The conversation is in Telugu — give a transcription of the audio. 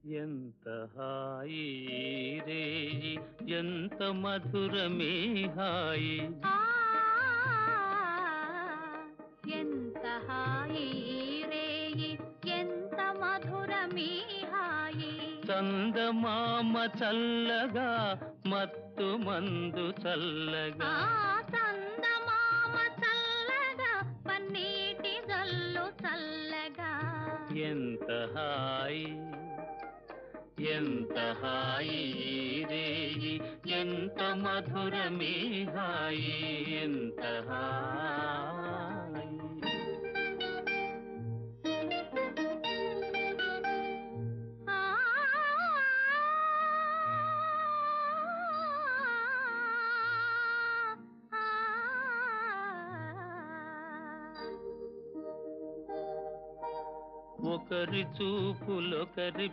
ఎంత హాయి రే ఎంత మధురమే హాయి ఆ ఎంత హాయి రేయి ఎంత మధురమీ హాయి చందమామ చల్లగా మత్తు మందు చల్లగా చందమామ చల్లగా పన్నీటి జల్లు చల్లగా ఎంత హాయి ఎంత హాయి రే ఎంత మధురమే హాయి ఎంత హాయి ఆ ఒకరి చూపులొకరి